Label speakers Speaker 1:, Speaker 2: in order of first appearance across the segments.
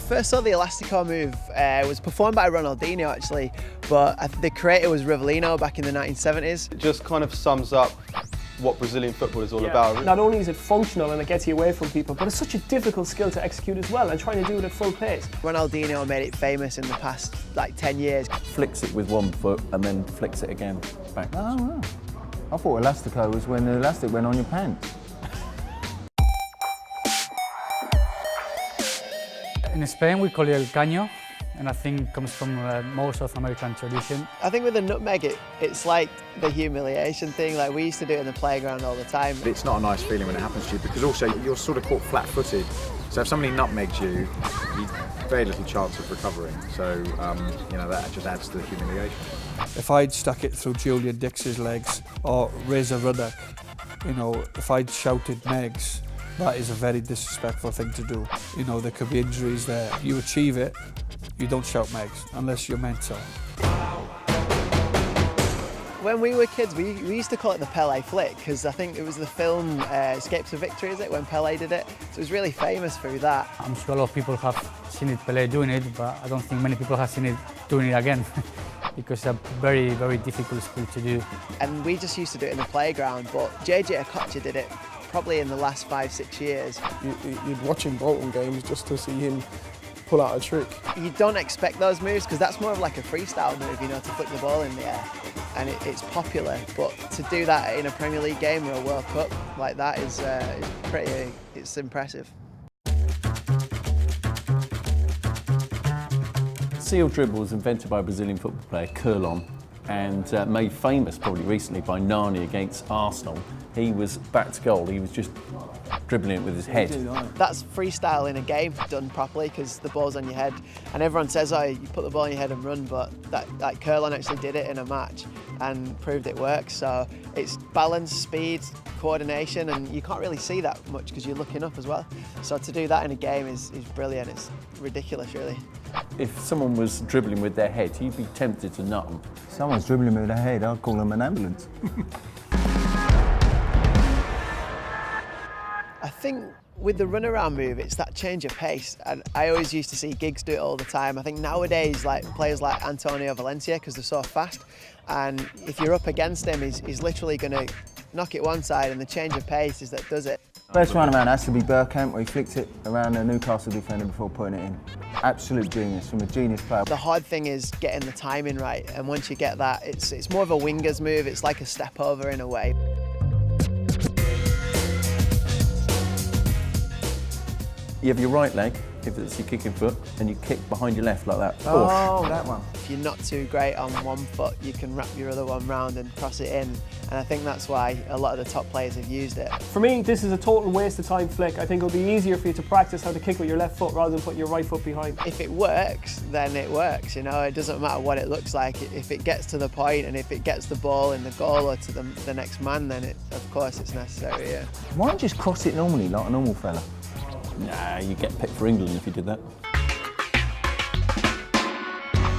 Speaker 1: first saw the Elastico move, it was performed by Ronaldinho actually, but the creator was Rivellino back in the 1970s.
Speaker 2: It just kind of sums up what Brazilian football is all about. Really.
Speaker 3: Not only is it functional and it gets you away from people, but it's such a difficult skill to execute as well, and trying to do it at full pace.
Speaker 1: Ronaldinho made it famous in the past like 10 years.
Speaker 4: Flicks it with one foot and then flicks it again back.
Speaker 5: Oh, wow. I thought Elastico was when the elastic went on your pants.
Speaker 6: In Spain we call it el caño, and I think it comes from more South American tradition.
Speaker 1: I think with the nutmeg, it's like the humiliation thing. Like we used to do it in the playground all the time.
Speaker 7: It's not a nice feeling when it happens to you, because also you're sort of caught flat-footed. So if somebody nutmegs you, you've very little chance of recovering. So you know, that just adds to the humiliation.
Speaker 8: If I'd stuck it through Julian Dix's legs or Razor Ruddock, you know, if I'd shouted Megs, that is a very disrespectful thing to do. You know, there could be injuries there. You achieve it, you don't shout Megs, unless you're meant to.
Speaker 1: When we were kids, we used to call it the Pelé flick, because I think it was the film Escapes to Victory, is it, when Pelé did it? So it was really famous through that.
Speaker 6: I'm sure a lot of people have seen it, Pelé doing it, but I don't think many people have seen it doing it again. Because it's a very, very difficult skill to do.
Speaker 1: And we just used to do it in the playground, but JJ Okocha did it probably in the last 5-6 years.
Speaker 9: You'd watch him Bolton games just to see him pull out a trick.
Speaker 1: You don't expect those moves, because that's more of like a freestyle move, you know, to flick the ball in the air. And it's popular, but to do that in a Premier League game or a World Cup like that is it's impressive.
Speaker 4: Seal dribble was invented by a Brazilian football player, Curlon, and made famous probably recently by Nani against Arsenal. He was back to goal, he was just dribbling it with his head.
Speaker 1: That's freestyle in a game done properly, because the ball's on your head, and everyone says, oh, you put the ball on your head and run, but like Curlon actually did it in a match and proved it works. So it's balance, speed, coordination, and you can't really see that much because you're looking up as well. So to do that in a game is brilliant. It's ridiculous, really.
Speaker 4: If someone was dribbling with their head, you'd be tempted to nut them.
Speaker 5: If someone's dribbling with their head, I'd call them an ambulance.
Speaker 1: I think with the runaround move, it's that change of pace, and I always used to see Giggs do it all the time. I think nowadays, like players like Antonio Valencia, because they're so fast, and if you're up against him, he's literally going to knock it one side, and the change of pace is that does it.
Speaker 5: First runaround has to be Bergkamp, where he flicked it around the Newcastle defender before putting it in. Absolute genius, from a genius player.
Speaker 1: The hard thing is getting the timing right, and once you get that, it's more of a winger's move. It's like a step over in a way.
Speaker 4: You have your right leg, if it's your kicking foot, and you kick behind your left like that.
Speaker 5: Oh, that one.
Speaker 1: If you're not too great on one foot, you can wrap your other one round and cross it in. And I think that's why a lot of the top players have used it.
Speaker 3: For me, this is a total waste of time flick. I think it'll be easier for you to practice how to kick with your left foot rather than putting your right foot behind.
Speaker 1: If it works, then it works, you know. It doesn't matter what it looks like. If it gets to the point and if it gets the ball in the goal or to the next man, then of course it's necessary, yeah.
Speaker 5: Why don't you just cross it normally, like a normal fella?
Speaker 4: Nah, you get picked for England if you did that.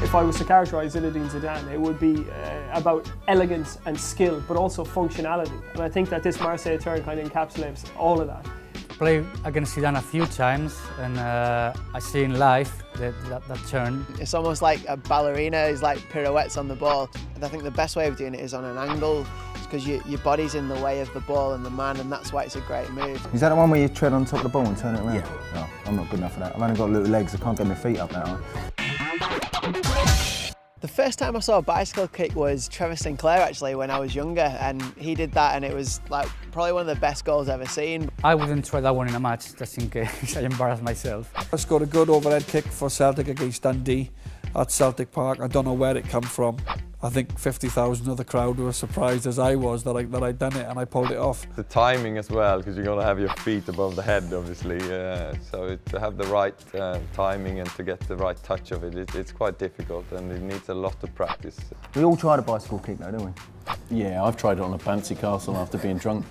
Speaker 3: If I was to characterise Zinedine Zidane, it would be about elegance and skill, but also functionality. And I think that this Marseille turn kind of encapsulates all of that.
Speaker 6: Played against Zidane a few times, and I see in live that turn.
Speaker 1: It's almost like a ballerina is like pirouettes on the ball. And I think the best way of doing it is on an angle, because your body's in the way of the ball and the man, and that's why it's a great move.
Speaker 5: Is that the one where you tread on top of the ball and turn it around?
Speaker 1: Yeah.
Speaker 5: No, I'm not good enough for that. I've only got little legs, I can't get my feet up now.
Speaker 1: The first time I saw a bicycle kick was Trevor Sinclair, actually, when I was younger, and he did that, and it was like probably one of the best goals I've ever seen.
Speaker 6: I wouldn't try that one in a match, just in case I embarrass myself.
Speaker 8: I scored a good overhead kick for Celtic against Dundee at Celtic Park. I don't know where it come from. I think 50,000 of the crowd were as surprised as I was that I'd done it, and I pulled it off.
Speaker 2: The timing as well, because you're going to have your feet above the head, obviously. So to have the right timing and to get the right touch of it, it's quite difficult, and it needs a lot of practice.
Speaker 5: We all tried a bicycle kick though, don't we?
Speaker 4: Yeah, I've tried it on a bouncy castle after being drunk.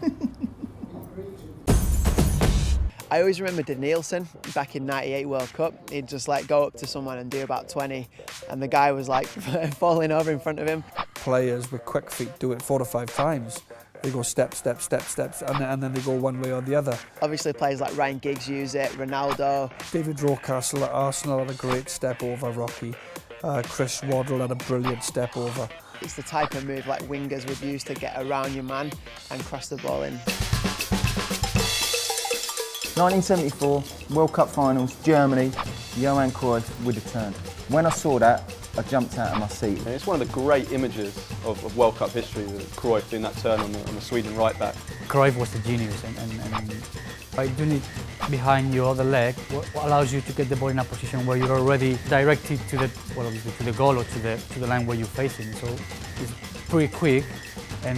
Speaker 1: I always remember Danielson back in '98 World Cup. He'd just like go up to someone and do about 20, and the guy was like falling over in front of him.
Speaker 8: Players with quick feet do it 4 to 5 times, They go step, step, step, steps, and then they go one way or the other.
Speaker 1: Obviously players like Ryan Giggs use it, Ronaldo.
Speaker 8: David Rocastle at Arsenal had a great step over Rocky. Chris Waddle had a brilliant step over.
Speaker 1: It's the type of move like wingers would use to get around your man and cross the ball in.
Speaker 5: 1974, World Cup finals, Germany, Johan Cruyff with a turn. When I saw that, I jumped out of my seat.
Speaker 10: It's one of the great images of World Cup history, Cruyff doing that turn on the Sweden right back.
Speaker 6: Cruyff was a genius, and by doing it behind your other leg, what allows you to get the ball in a position where you're already directed to the, well, obviously to the goal or to the line where you're facing. So it's pretty quick and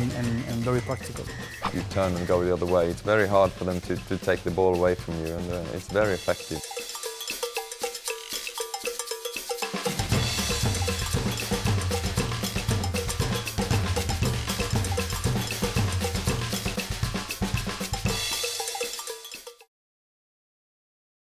Speaker 6: very practical.
Speaker 2: You turn and go the other way. It's very hard for them to take the ball away from you, and it's very effective.